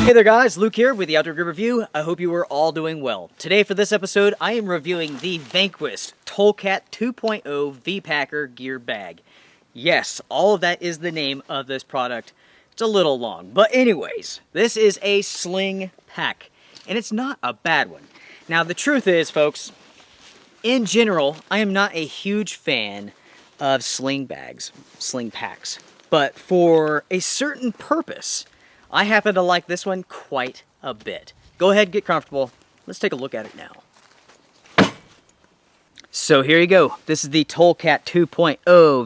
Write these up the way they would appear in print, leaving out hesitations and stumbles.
Hey there guys, Luke here with the Outdoor Gear Review. I hope you are all doing well. Today for this episode, I am reviewing the VANQUEST TOLCAT 2.0 VPacker gear bag. Yes, all of that is the name of this product. It's a little long, but anyways, this is a sling pack, and it's not a bad one. Now the truth is, folks, in general, I am not a huge fan of sling bags, sling packs, but for a certain purpose, I happen to like this one quite a bit. Go ahead, get comfortable. Let's take a look at it now. So here you go. This is the TOLCAT 2.0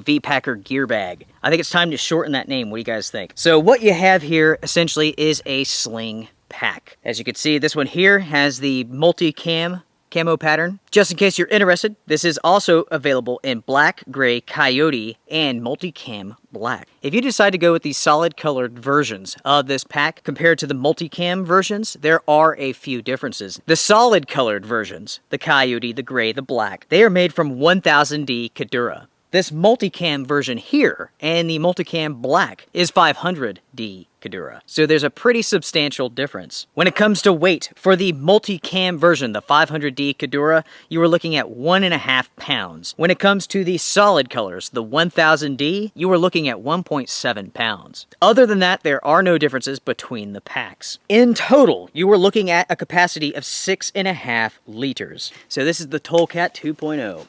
VPacker gear bag. I think it's time to shorten that name. What do you guys think? So what you have here essentially is a sling pack. As you can see, this one here has the Multicam camo pattern. Just in case you're interested, this is also available in black, gray, Coyote, and Multicam black. If you decide to go with the solid colored versions of this pack compared to the Multicam versions, there are a few differences. The solid colored versions, the Coyote, the gray, the black, they are made from 1000D Kadura. This Multicam version here and the Multicam black is 500D Kadura. So there's a pretty substantial difference. When it comes to weight, for the Multicam version, the 500D Kadura, you are looking at 1.5 pounds. When it comes to the solid colors, the 1000D, you are looking at 1.7 pounds. Other than that, there are no differences between the packs. In total, you are looking at a capacity of 6.5 liters. So this is the TOLCAT 2.0.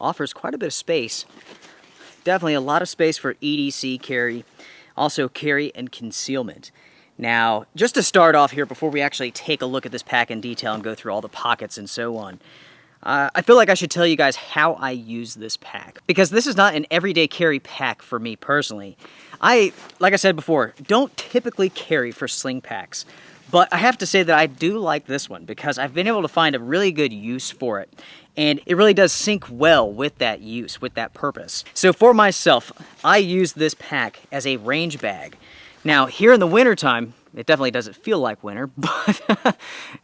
Offers quite a bit of space. Definitely a lot of space for EDC carry, also carry and concealment. Now, just to start off here before we actually take a look at this pack in detail and go through all the pockets and so on, I feel like I should tell you guys how I use this pack, because this is not an everyday carry pack for me personally. Like I said before, don't typically carry for sling packs. But I have to say that I do like this one because I've been able to find a really good use for it. And it really does sync well with that use, with that purpose. So for myself, I use this pack as a range bag. Now, here in the wintertime, it definitely doesn't feel like winter, but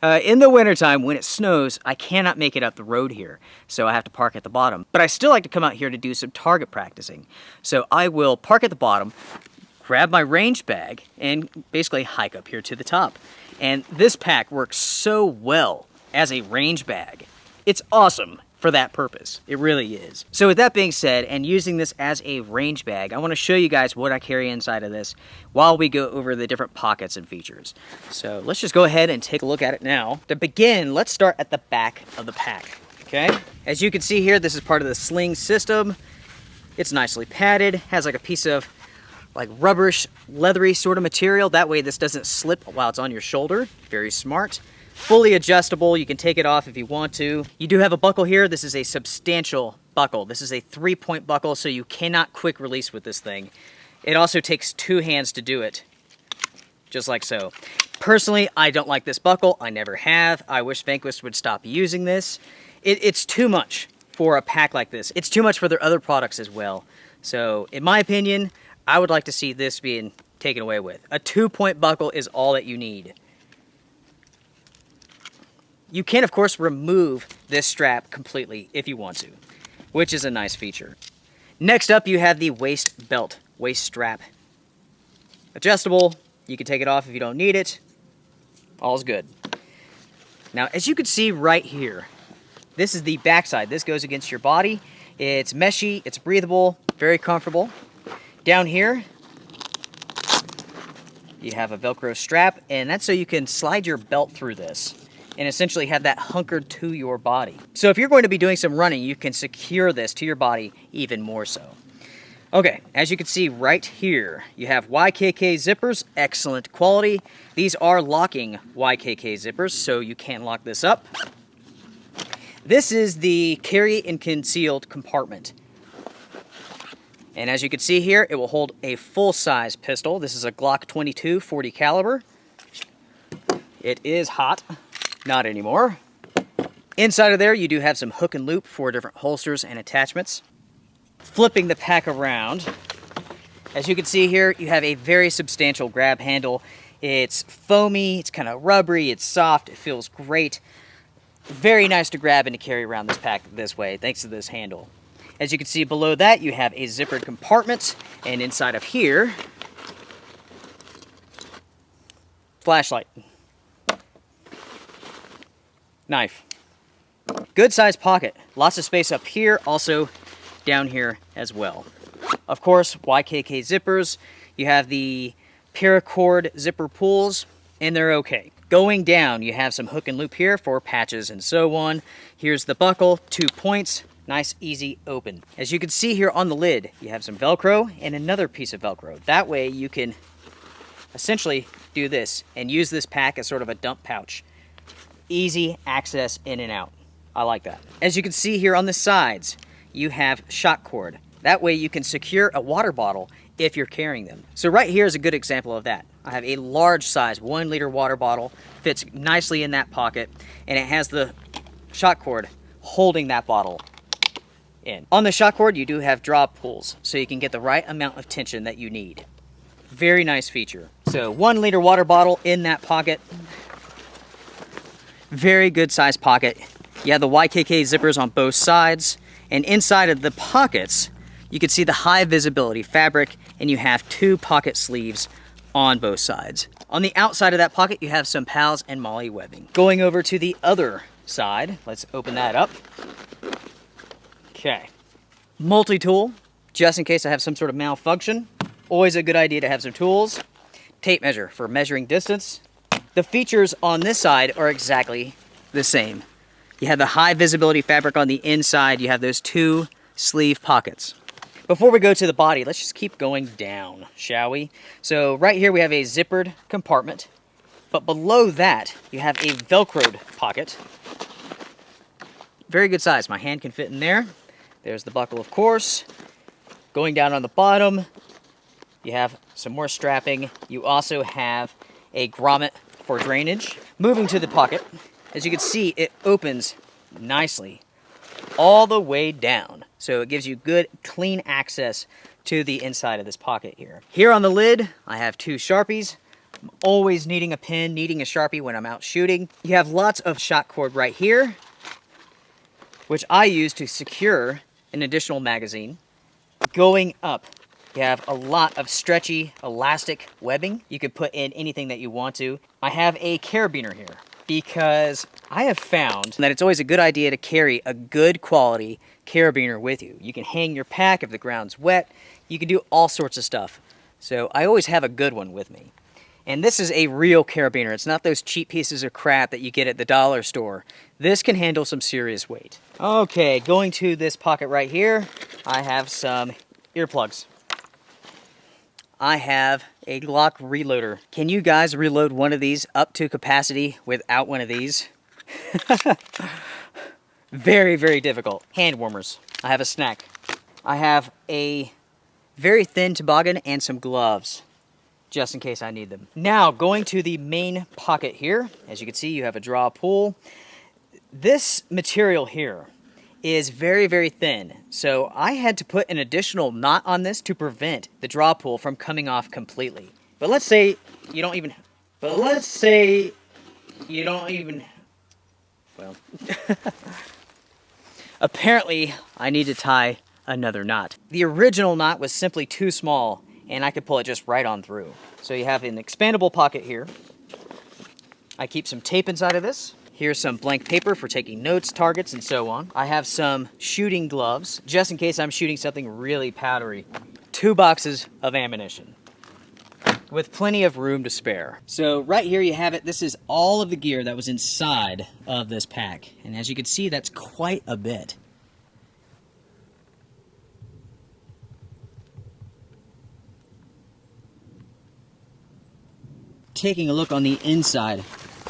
in the wintertime, when it snows, I cannot make it up the road here. So I have to park at the bottom. But I still like to come out here to do some target practicing. So I will park at the bottom, grab my range bag, and basically hike up here to the top. And this pack works so well as a range bag. It's awesome for that purpose. It really is. So with that being said, and using this as a range bag, I want to show you guys what I carry inside of this while we go over the different pockets and features. So let's just go ahead and take a look at it now. To begin, let's start at the back of the pack, okay? As you can see here, this is part of the sling system. It's nicely padded, has like a piece of like rubberish, leathery sort of material. That way this doesn't slip while it's on your shoulder. Very smart. Fully adjustable. You can take it off if you want to. You do have a buckle here. This is a substantial buckle. This is a 3-point buckle, so you cannot quick release with this thing. It also takes 2 hands to do it, just like so. Personally, I don't like this buckle. I never have. I wish VANQUEST would stop using this. It's too much for a pack like this. It's too much for their other products as well. So, in my opinion, I would like to see this being taken away with. A 2-point buckle is all that you need. You can, of course, remove this strap completely if you want to, which is a nice feature. Next up, you have the waist belt, waist strap. Adjustable. You can take it off if you don't need it. All's good. Now, as you can see right here, this is the backside. This goes against your body. It's meshy, it's breathable, very comfortable. Down here, you have a Velcro strap, and that's so you can slide your belt through this and essentially have that hunkered to your body. So if you're going to be doing some running, you can secure this to your body even more so. Okay, as you can see right here, you have YKK zippers, excellent quality. These are locking YKK zippers, so you can lock this up. This is the carry and concealed compartment. And as you can see here, it will hold a full-size pistol. This is a Glock 22 40 caliber. It is hot. Not anymore. Inside of there, you do have some hook and loop for different holsters and attachments. Flipping the pack around, as you can see here, you have a very substantial grab handle. It's foamy, it's kind of rubbery, it's soft, it feels great. Very nice to grab and to carry around this pack this way, thanks to this handle. As you can see below that, you have a zippered compartment, and inside of here, Flashlight. Knife. Good sized pocket. Lots of space up here, also down here as well. Of course, YKK zippers. You have the paracord zipper pulls, and they're okay. Going down, you have some hook and loop here for patches and so on. Here's the buckle, 2 points. Nice, easy open. As you can see here on the lid, you have some Velcro and another piece of Velcro. That way you can essentially do this and use this pack as sort of a dump pouch. Easy access in and out. I like that. As you can see here on the sides, you have shock cord. That way you can secure a water bottle if you're carrying them. So right here is a good example of that. I have a large size 1 liter water bottle, fits nicely in that pocket, and it has the shock cord holding that bottle in. On the shock cord, you do have draw pulls, so you can get the right amount of tension that you need. Very nice feature. So 1 liter water bottle in that pocket. Very good size pocket. You have the YKK zippers on both sides, and inside of the pockets, you can see the high visibility fabric, and you have 2 pocket sleeves on both sides. On the outside of that pocket, you have some PALS and Molly webbing. Going over to the other side, let's open that up. Okay. Multi-tool, just in case I have some sort of malfunction. Always a good idea to have some tools. Tape measure for measuring distance. The features on this side are exactly the same. You have the high visibility fabric on the inside. You have those 2 sleeve pockets. Before we go to the body, let's just keep going down, shall we? So right here we have a zippered compartment, but below that you have a Velcroed pocket. Very good size. My hand can fit in there. There's the buckle, of course. Going down on the bottom, you have some more strapping. You also have a grommet for drainage. Moving to the pocket, as you can see, it opens nicely all the way down. So it gives you good, clean access to the inside of this pocket here. Here on the lid, I have 2 Sharpies. I'm always needing a pen, needing a Sharpie when I'm out shooting. You have lots of shock cord right here, which I use to secure an additional magazine. Going up, you have a lot of stretchy, elastic webbing. You can put in anything that you want to. I have a carabiner here because I have found that it's always a good idea to carry a good quality carabiner with you. You can hang your pack if the ground's wet. You can do all sorts of stuff. So I always have a good one with me. And this is a real carabiner. It's not those cheap pieces of crap that you get at the dollar store. This can handle some serious weight. Okay, going to this pocket right here, I have some earplugs. I have a Glock reloader. Can you guys reload one of these up to capacity without one of these? Very, very difficult. Hand warmers. I have a snack. I have a very thin toboggan and some gloves, just in case I need them. Now, going to the main pocket here. As you can see, you have a draw pull. This material here is very, very thin. So I had to put an additional knot on this to prevent the draw pull from coming off completely. But let's say you don't even, well, apparently I need to tie another knot. The original knot was simply too small and I could pull it just right on through. So you have an expandable pocket here. I keep some tape inside of this. Here's some blank paper for taking notes, targets, and so on. I have some shooting gloves, just in case I'm shooting something really powdery. 2 boxes of ammunition, with plenty of room to spare. So right here you have it. This is all of the gear that was inside of this pack. And as you can see, that's quite a bit. Taking a look on the inside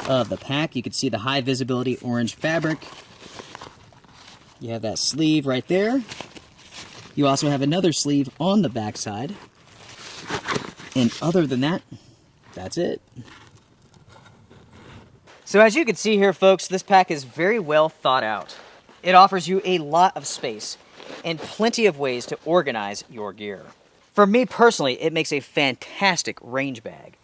of the pack, you can see the high visibility orange fabric. You have that sleeve right there. You also have another sleeve on the back side. And other than that, that's it. So as you can see here, folks, this pack is very well thought out. It offers you a lot of space and plenty of ways to organize your gear. For me personally, it makes a fantastic range bag.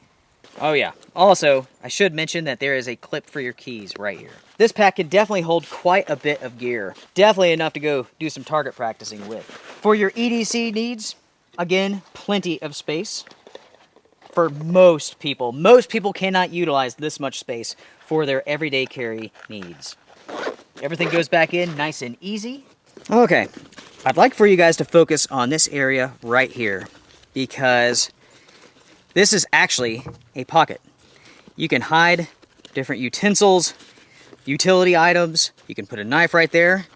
Oh yeah, also, I should mention that there is a clip for your keys right here. This pack can definitely hold quite a bit of gear. Definitely enough to go do some target practicing with. For your EDC needs, again, plenty of space. for most people. Most people cannot utilize this much space for their everyday carry needs. Everything goes back in nice and easy. Okay, I'd like for you guys to focus on this area right here because this is actually a pocket. You can hide different utensils, utility items. You can put a knife right there.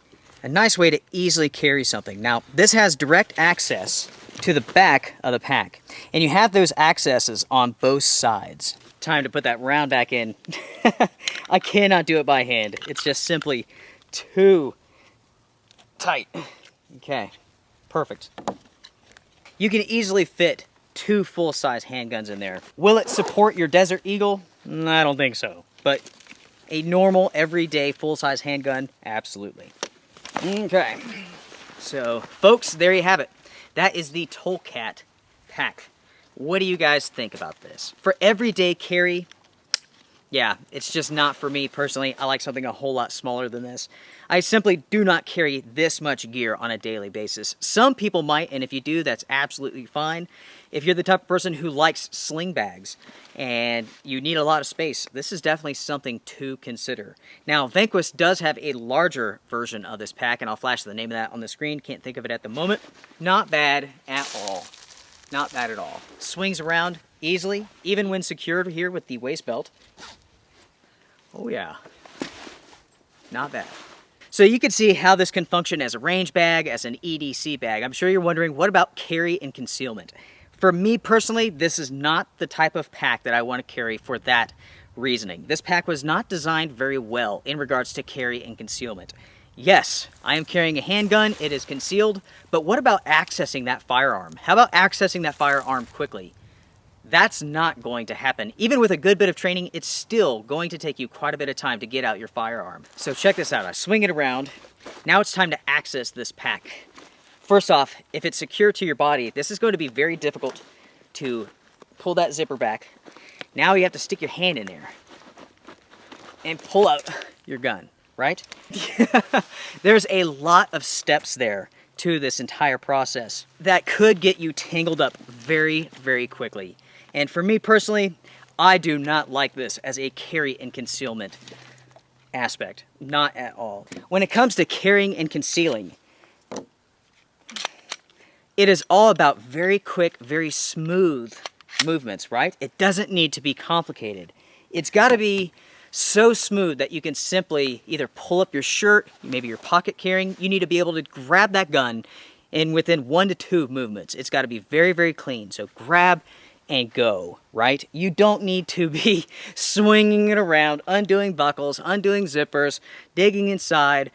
A nice way to easily carry something. Now, this has direct access to the back of the pack, and you have those accesses on both sides. Time to put that round back in. I cannot do it by hand. It's just simply too tight. Okay, perfect. You can easily fit 2 full-size handguns in there. Will it support your Desert Eagle? I don't think so, but a normal, everyday, full-size handgun, absolutely. Okay, so folks, there you have it. That is the TOLCAT pack. What do you guys think about this? For everyday carry, yeah, it's just not for me personally. I like something a whole lot smaller than this. I simply do not carry this much gear on a daily basis. Some people might, and if you do, that's absolutely fine. If you're the type of person who likes sling bags and you need a lot of space, this is definitely something to consider. Now, Vanquest does have a larger version of this pack, and I'll flash the name of that on the screen. Can't think of it at the moment. Not bad at all. Not bad at all. Swings around easily, even when secured here with the waist belt. Oh yeah, not bad. So you can see how this can function as a range bag, as an EDC bag. I'm sure you're wondering, what about carry and concealment? For me personally, this is not the type of pack that I want to carry for that reasoning. This pack was not designed very well in regards to carry and concealment. Yes, I am carrying a handgun, it is concealed, but what about accessing that firearm? How about accessing that firearm quickly? That's not going to happen. Even with a good bit of training, it's still going to take you quite a bit of time to get out your firearm. So check this out, I swing it around. Now it's time to access this pack. First off, if it's secure to your body, this is going to be very difficult to pull that zipper back. Now you have to stick your hand in there and pull out your gun, right? There's a lot of steps there to this entire process that could get you tangled up very, very quickly. And for me personally, I do not like this as a carry and concealment aspect. Not at all. When it comes to carrying and concealing, it is all about very quick, very smooth movements, right? It doesn't need to be complicated. It's got to be so smooth that you can simply either pull up your shirt, maybe your pocket carrying. You need to be able to grab that gun in within 1 to 2 movements. It's got to be very, very clean. So grab and go, right? You don't need to be swinging it around, undoing buckles, undoing zippers, digging inside.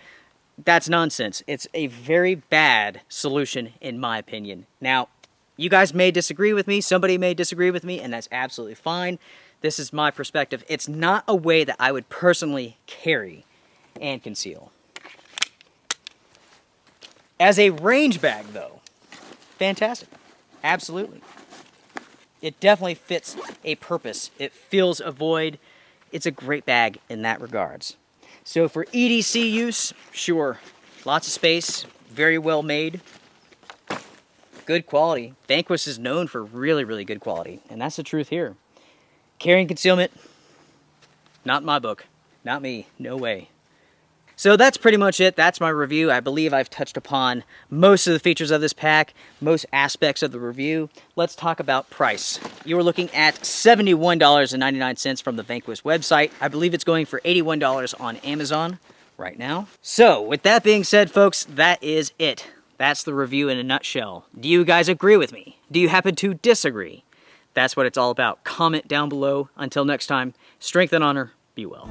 That's nonsense. It's a very bad solution in my opinion. Now, you guys may disagree with me, somebody may disagree with me, and that's absolutely fine. This is my perspective. It's not a way that I would personally carry and conceal. As a range bag though, fantastic. Absolutely. It definitely fits a purpose. It fills a void. It's a great bag in that regards. So for EDC use, sure, lots of space, very well made, good quality. Vanquest is known for really, really good quality, and that's the truth here. Carrying concealment, not in my book, not me, no way. So that's pretty much it. That's my review. I believe I've touched upon most of the features of this pack, most aspects of the review. Let's talk about price. You are looking at $71.99 from the Vanquest website. I believe it's going for $81 on Amazon right now. So with that being said, folks, that is it. That's the review in a nutshell. Do you guys agree with me? Do you happen to disagree? That's what it's all about. Comment down below. Until next time, strength and honor, be well.